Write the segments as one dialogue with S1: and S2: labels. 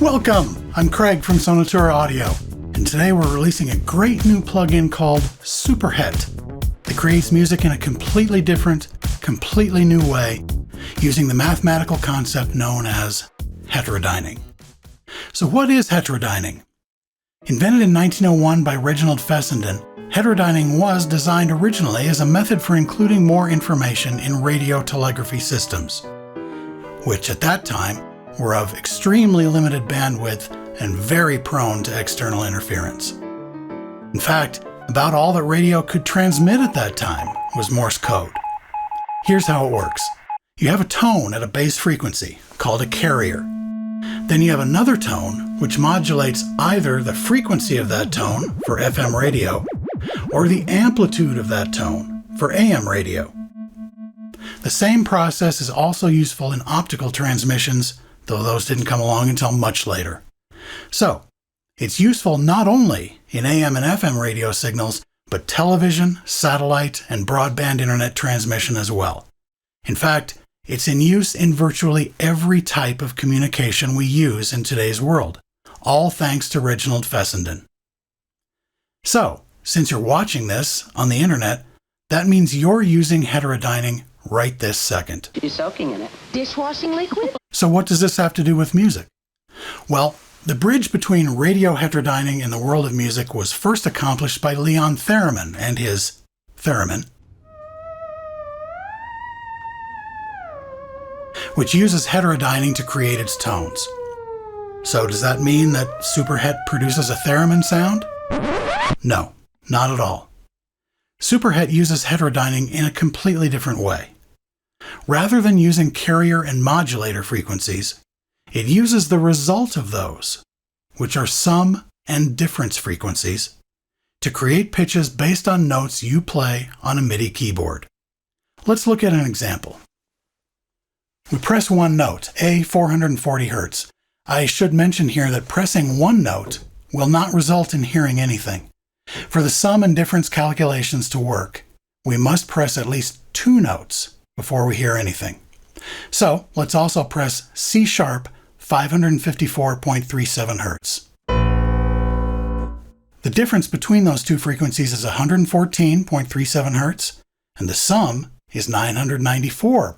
S1: Welcome! I'm Craig from Sonatura Audio, and today we're releasing a great new plugin called Superhet that creates music in a completely different, completely new way, using the mathematical concept known as heterodyning. So what is heterodyning? Invented in 1901 by Reginald Fessenden, heterodyning was designed originally as a method for including more information in radio telegraphy systems, which at that time were of extremely limited bandwidth and very prone to external interference. In fact, about all that radio could transmit at that time was Morse code. Here's how it works. You have a tone at a base frequency, called a carrier. Then you have another tone, which modulates either the frequency of that tone, for FM radio, or the amplitude of that tone, for AM radio. The same process is also useful in optical transmissions, though those didn't come along until much later. So, it's useful not only in AM and FM radio signals, but television, satellite, and broadband internet transmission as well. In fact, it's in use in virtually every type of communication we use in today's world, all thanks to Reginald Fessenden. So, since you're watching this on the internet, that means you're using heterodyning right this second.
S2: You're soaking in it. Dishwashing liquid?
S1: So what does this have to do with music? Well, the bridge between radio heterodyning and the world of music was first accomplished by Leon Theremin and his theremin, which uses heterodyning to create its tones. So does that mean that Superhet produces a theremin sound? No, not at all. Superhet uses heterodyning in a completely different way. Rather than using carrier and modulator frequencies, it uses the result of those, which are sum and difference frequencies, to create pitches based on notes you play on a MIDI keyboard. Let's look at an example. We press one note, A 440 Hz. I should mention here that pressing one note will not result in hearing anything. For the sum and difference calculations to work, we must press at least two notes before we hear anything. So let's also press C sharp 554.37 Hz. The difference between those two frequencies is 114.37 Hz, and the sum is 994.37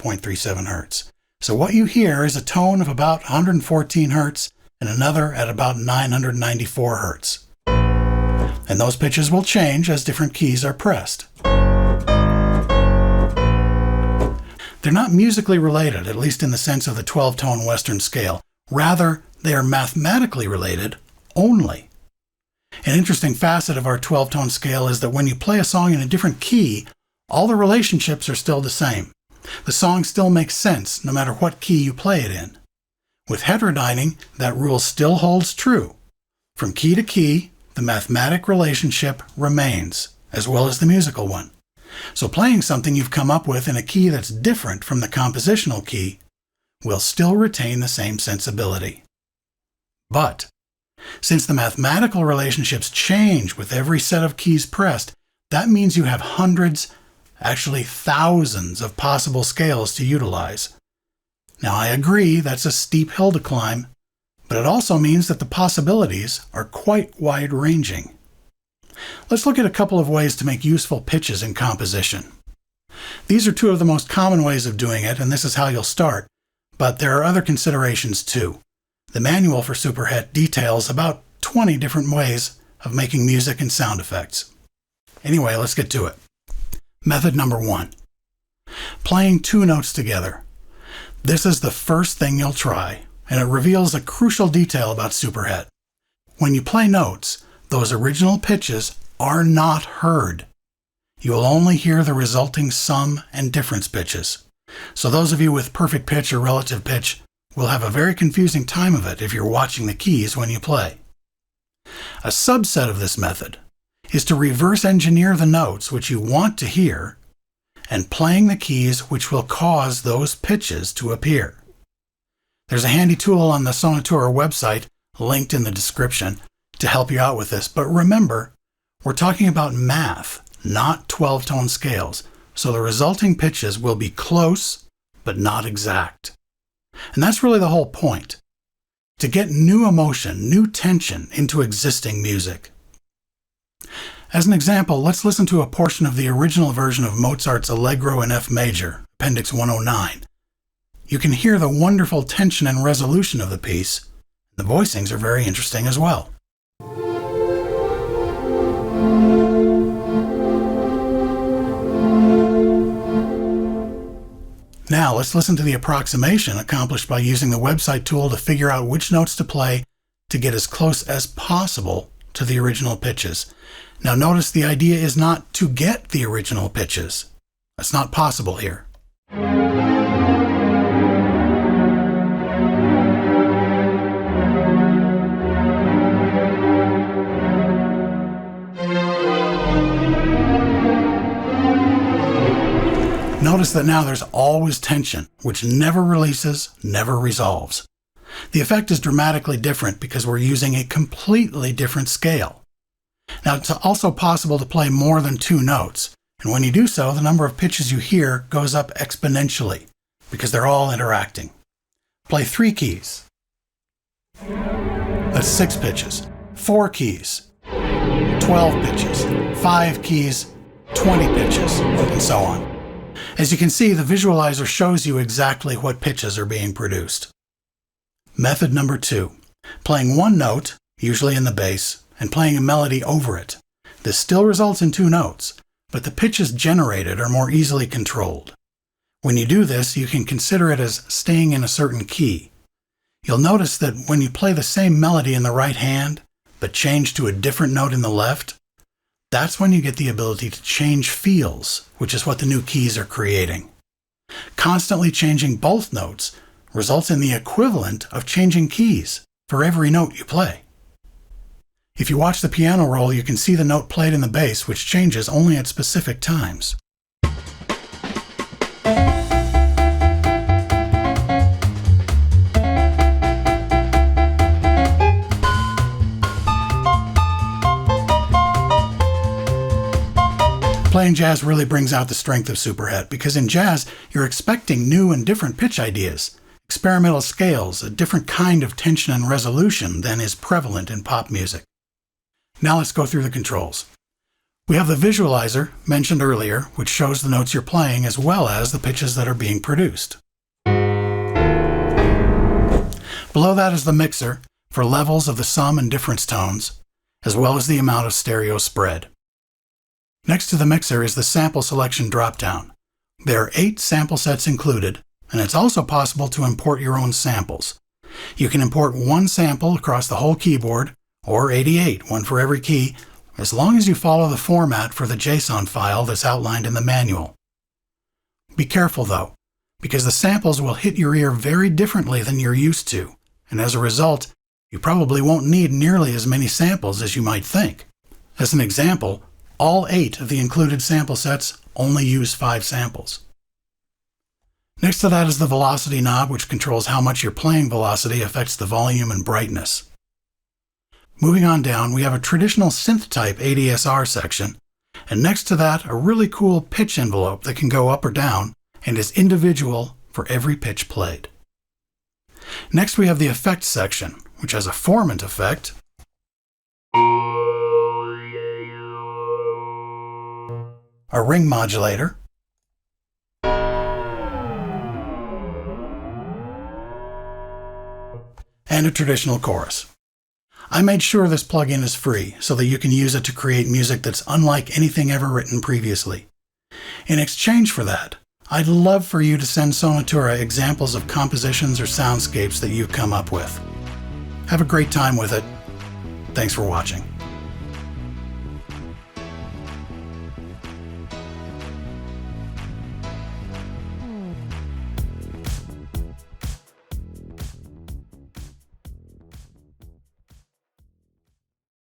S1: Hz. So what you hear is a tone of about 114 Hz and another at about 994 Hz. And those pitches will change as different keys are pressed. They're not musically related, at least in the sense of the 12-tone Western scale. Rather, they are mathematically related only. An interesting facet of our 12-tone scale is that when you play a song in a different key, all the relationships are still the same. The song still makes sense no matter what key you play it in. With heterodyning, that rule still holds true. From key to key, the mathematic relationship remains, as well as the musical one. So playing something you've come up with in a key that's different from the compositional key will still retain the same sensibility. But, since the mathematical relationships change with every set of keys pressed, that means you have hundreds, actually thousands of possible scales to utilize. Now I agree that's a steep hill to climb, but it also means that the possibilities are quite wide-ranging. Let's look at a couple of ways to make useful pitches in composition. These are two of the most common ways of doing it, and this is how you'll start, but there are other considerations too. The manual for Superhet details about 20 different ways of making music and sound effects. Anyway, let's get to it. Method number 1. Playing two notes together. This is the first thing you'll try, and it reveals a crucial detail about Superhet. When you play notes, those original pitches are not heard. You will only hear the resulting sum and difference pitches. So those of you with perfect pitch or relative pitch will have a very confusing time of it if you're watching the keys when you play. A subset of this method is to reverse engineer the notes which you want to hear and playing the keys which will cause those pitches to appear. There's a handy tool on the Sonatura website, linked in the description, to help you out with this. But remember, we're talking about math, not 12-tone scales, so the resulting pitches will be close, but not exact. And that's really the whole point. to get new emotion, new tension into existing music. As an example, let's listen to a portion of the original version of Mozart's Allegro in F major, Appendix 109. You can hear the wonderful tension and resolution of the piece. The voicings are very interesting as well. Now let's listen to the approximation accomplished by using the website tool to figure out which notes to play to get as close as possible to the original pitches. Now notice the idea is not to get the original pitches. That's not possible here. Notice that now there's always tension, which never releases, never resolves. The effect is dramatically different because we're using a completely different scale. Now, it's also possible to play more than 2 notes, and when you do so, the number of pitches you hear goes up exponentially because they're all interacting. Play 3 keys. That's 6 pitches. 4 keys. 12 pitches. 5 keys. 20 pitches, and so on. As you can see, the visualizer shows you exactly what pitches are being produced. Method number 2. Playing 1 note, usually in the bass, and playing a melody over it. This still results in 2 notes, but the pitches generated are more easily controlled. When you do this, you can consider it as staying in a certain key. You'll notice that when you play the same melody in the right hand, but change to a different note in the left, that's when you get the ability to change feels, which is what the new keys are creating. Constantly changing both notes results in the equivalent of changing keys for every note you play. If you watch the piano roll, you can see the note played in the bass, which changes only at specific times. Playing jazz really brings out the strength of Superhet, because in jazz, you're expecting new and different pitch ideas, experimental scales, a different kind of tension and resolution than is prevalent in pop music. Now let's go through the controls. We have the visualizer, mentioned earlier, which shows the notes you're playing as well as the pitches that are being produced. Below that is the mixer for levels of the sum and difference tones, as well as the amount of stereo spread. Next to the mixer is the sample selection dropdown. There are 8 sample sets included, and it's also possible to import your own samples. You can import 1 sample across the whole keyboard, or 88, 1 for every key, as long as you follow the format for the JSON file that's outlined in the manual. Be careful though, because the samples will hit your ear very differently than you're used to, and as a result, you probably won't need nearly as many samples as you might think. As an example, all 8 of the included sample sets only use 5 samples. Next to that is the velocity knob, which controls how much your playing velocity affects the volume and brightness. Moving on down, we have a traditional synth-type ADSR section, and next to that, a really cool pitch envelope that can go up or down and is individual for every pitch played. Next, we have the effects section, which has a formant effect, a ring modulator, and a traditional chorus. I made sure this plugin is free so that you can use it to create music that's unlike anything ever written previously. In exchange for that, I'd love for you to send Sonatura examples of compositions or soundscapes that you've come up with. Have a great time with it. Thanks for watching.